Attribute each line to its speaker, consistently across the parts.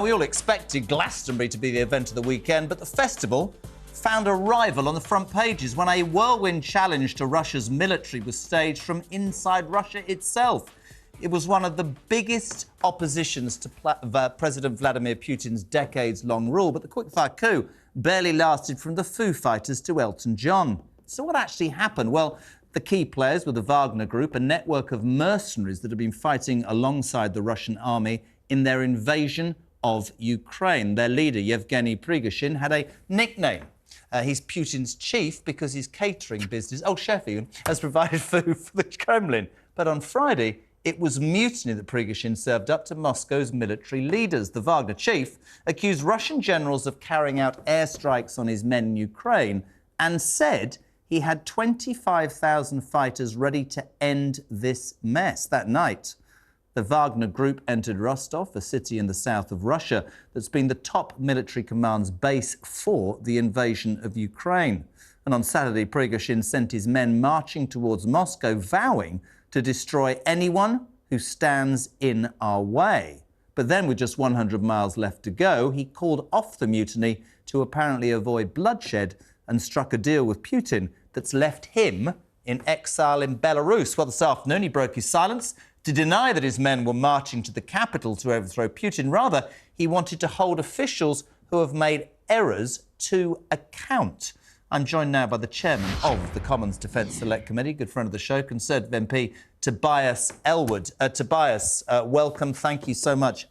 Speaker 1: We all expected Glastonbury to be the event of the weekend, but the festival found a rival on the front pages when a whirlwind challenge to Russia's military was staged from inside Russia itself. It was one of the biggest oppositions to President Vladimir Putin's decades-long rule, but the quickfire coup barely lasted from the Foo Fighters to Elton John. So what actually happened? Well, the key players were the Wagner group, a network of mercenaries that have been fighting alongside the Russian army in their invasion of Ukraine. Their leader, Yevgeny Prigozhin, had a nickname. He's Putin's chief because his catering business, chef even, has provided food for the Kremlin. But on Friday, it was mutiny that Prigozhin served up to Moscow's military leaders. The Wagner chief accused Russian generals of carrying out airstrikes on his men in Ukraine and said he had 25,000 fighters ready to end this mess. That night, the Wagner group entered Rostov, a city in the south of Russia that's been the top military command's base for the invasion of Ukraine. And on Saturday, Prigozhin sent his men marching towards Moscow, vowing to destroy anyone who stands in our way. But then, with just 100 miles left to go, he called off the mutiny to apparently avoid bloodshed and struck a deal with Putin that's left him in exile in Belarus. Well, this afternoon, he broke his silence to deny that his men were marching to the capital to overthrow Putin. Rather, he wanted to hold officials who have made errors to account. I'm joined now by the chairman of the Commons Defence Select Committee, good friend of the show, Conservative MP Tobias Ellwood. Tobias, welcome. Thank you so much.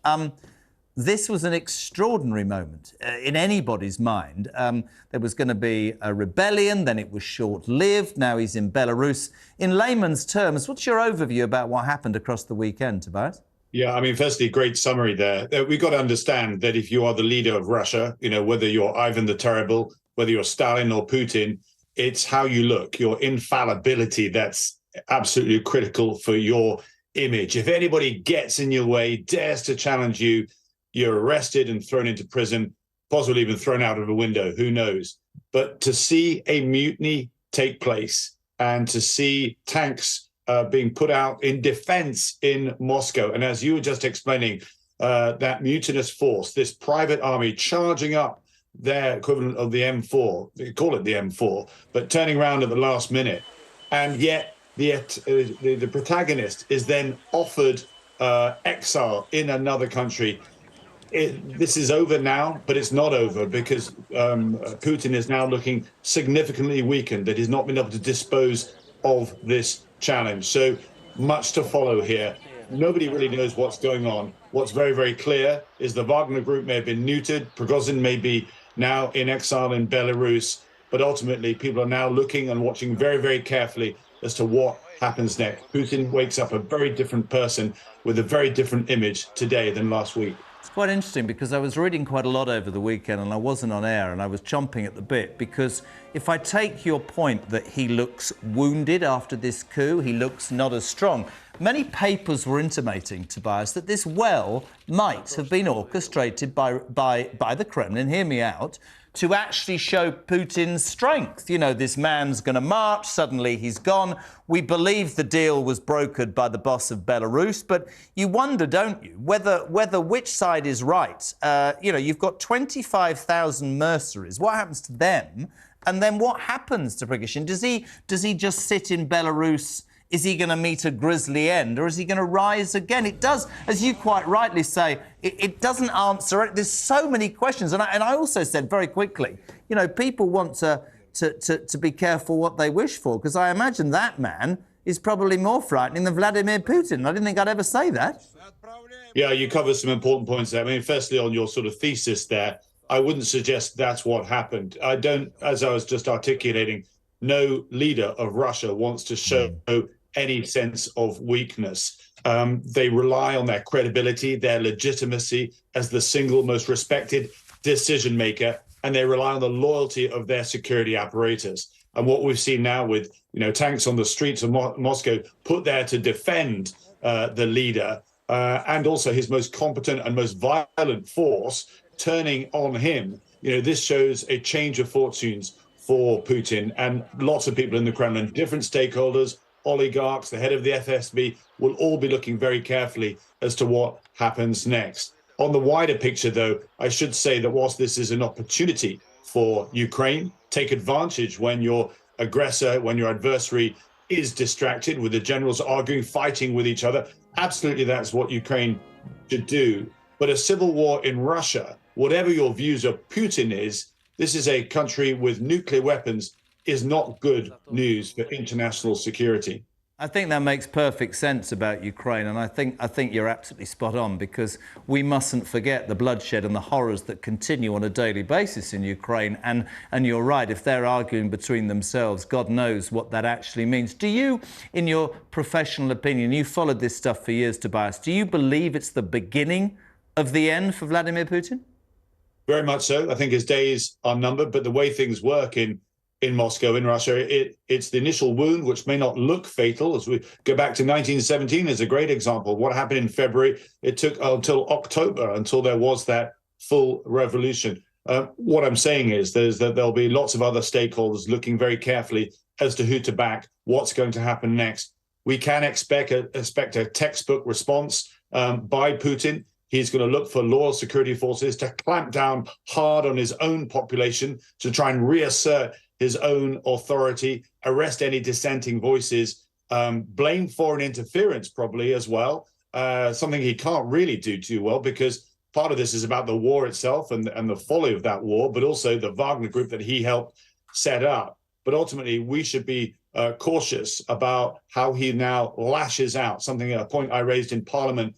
Speaker 1: This was an extraordinary moment in anybody's mind. There was going to be a rebellion, then it was short-lived. Now he's in Belarus. In layman's terms, what's your overview about what happened across the weekend, Tobias?
Speaker 2: Yeah, I mean, firstly, great summary there. We've got to understand that if you are the leader of Russia, whether you're Ivan the Terrible, whether you're Stalin or Putin, it's how you look, your infallibility that's absolutely critical for your image. If anybody gets in your way, dares to challenge you, you're arrested and thrown into prison, possibly even thrown out of a window, who knows. But to see a mutiny take place and to see tanks being put out in defense in Moscow, and as you were just explaining, that mutinous force, this private army charging up their equivalent of the M4, they call it the M4, but turning around at the last minute, and yet the protagonist is then offered exile in another country. This is over now, but it's not over because Putin is now looking significantly weakened, that he's not been able to dispose of this challenge. So much to follow here. Nobody really knows what's going on. What's very, very clear is the Wagner group may have been neutered. Prigozhin may be now in exile in Belarus, but ultimately people are now looking and watching very, very carefully as to what happens next. Putin wakes up a very different person with a very different image today than last week.
Speaker 1: It's quite interesting because I was reading quite a lot over the weekend and I wasn't on air and I was chomping at the bit because if I take your point that he looks wounded after this coup, he looks not as strong, many papers were intimating, Tobias, that this might have been orchestrated by the Kremlin, hear me out, to actually show Putin's strength. This man's going to march, suddenly he's gone. We believe the deal was brokered by the boss of Belarus, but you wonder, don't you, whether which side is right. You've got 25,000 mercenaries. What happens to them? And then what happens to Prigozhin? Does he just sit in Belarus? Is he going to meet a grisly end, or is he going to rise again? It does, as you quite rightly say, it doesn't answer it. There's so many questions. And I also said very quickly, people want to be careful what they wish for, because I imagine that man is probably more frightening than Vladimir Putin. I didn't think I'd ever say that.
Speaker 2: Yeah, you covered some important points there. I mean, firstly, on your sort of thesis there, I wouldn't suggest that's what happened. I don't, as I was just articulating, no leader of Russia wants to show any sense of weakness. They rely on their credibility, their legitimacy as the single most respected decision maker, and they rely on the loyalty of their security apparatus. And what we've seen now with tanks on the streets of Moscow put there to defend the leader and also his most competent and most violent force turning on him, this shows a change of fortunes for Putin and lots of people in the Kremlin, different stakeholders, oligarchs, the head of the FSB, will all be looking very carefully as to what happens next. On the wider picture, though, I should say that whilst this is an opportunity for Ukraine, take advantage when your aggressor, when your adversary is distracted with the generals arguing, fighting with each other. Absolutely, that's what Ukraine should do. But a civil war in Russia, whatever your views of Putin is, this is a country with nuclear weapons, is not good news for international security.
Speaker 1: I think that makes perfect sense about Ukraine, and I think you're absolutely spot on, because we mustn't forget the bloodshed and the horrors that continue on a daily basis in Ukraine. And you're right, if they're arguing between themselves, God knows what that actually means. Do you, in your professional opinion, you followed this stuff for years, Tobias, do you believe it's the beginning of the end for Vladimir Putin?
Speaker 2: Very much so. I think his days are numbered, but the way things work in Moscow, in Russia, it's the initial wound, which may not look fatal. As we go back to 1917 is a great example. What happened in February, it took until October until there was that full revolution. What I'm saying is that there'll be lots of other stakeholders looking very carefully as to who to back, what's going to happen next. We can expect a textbook response by Putin. He's going to look for loyal security forces to clamp down hard on his own population to try and reassert his own authority, arrest any dissenting voices, blame foreign interference probably as well, something he can't really do too well, because part of this is about the war itself and the folly of that war, but also the Wagner group that he helped set up. But ultimately, we should be cautious about how he now lashes out, a point I raised in Parliament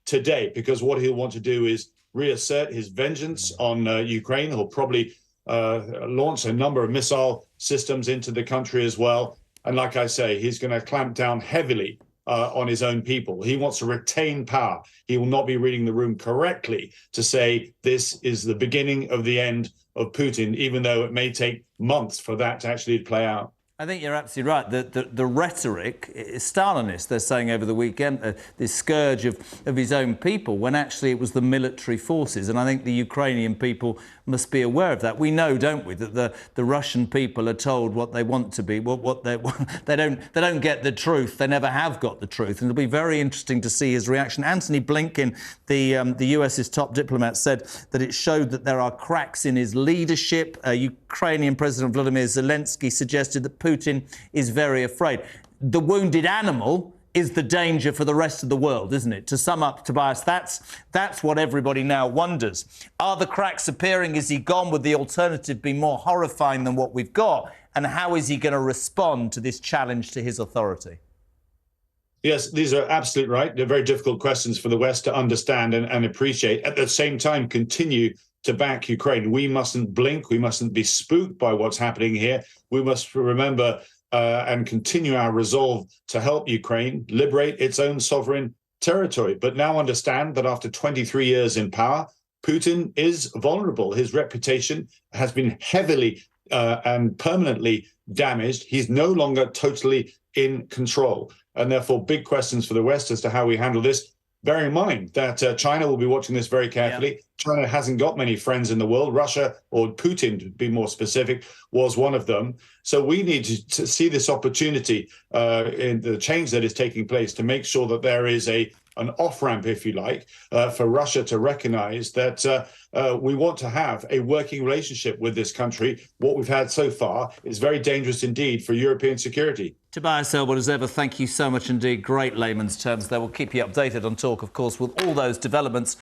Speaker 2: today, because what he'll want to do is reassert his vengeance on Ukraine. He'll probably launch a number of missile systems into the country as well. And like I say, he's going to clamp down heavily on his own people. He wants to retain power. He will not be reading the room correctly to say this is the beginning of the end of Putin, even though it may take months for that to actually play out.
Speaker 1: I think you're absolutely right. The rhetoric is Stalinist. They're saying over the weekend, this scourge of his own people, when actually it was the military forces. And I think the Ukrainian people must be aware of that. We know, don't we, that the Russian people are told what they want to be. They don't get the truth. They never have got the truth. And it'll be very interesting to see his reaction. Antony Blinken, the US's top diplomat, said that it showed that there are cracks in his leadership. Ukrainian President Vladimir Zelensky suggested that Putin is very afraid. The wounded animal is the danger for the rest of the world, isn't it? To sum up, Tobias, that's what everybody now wonders. Are the cracks appearing? Is he gone? Would the alternative be more horrifying than what we've got? And how is he going to respond to this challenge to his authority?
Speaker 2: Yes, these are absolutely right. They're very difficult questions for the West to understand and appreciate. At the same time, continue to back Ukraine. We mustn't blink. We mustn't be spooked by what's happening here. We must remember and continue our resolve to help Ukraine liberate its own sovereign territory. But now understand that after 23 years in power, Putin is vulnerable. His reputation has been heavily and permanently damaged. He's no longer totally in control. And therefore, big questions for the West as to how we handle this. Bear in mind that China will be watching this very carefully. Yeah. China hasn't got many friends in the world. Russia, or Putin, to be more specific, was one of them. So we need to see this opportunity in the change that is taking place to make sure that there is an off-ramp, if you like, for Russia to recognize that we want to have a working relationship with this country. What we've had so far is very dangerous indeed for European security.
Speaker 1: Tobias Ellwood, as ever, thank you so much indeed. Great layman's terms there. We'll keep you updated on Talk, of course, with all those developments.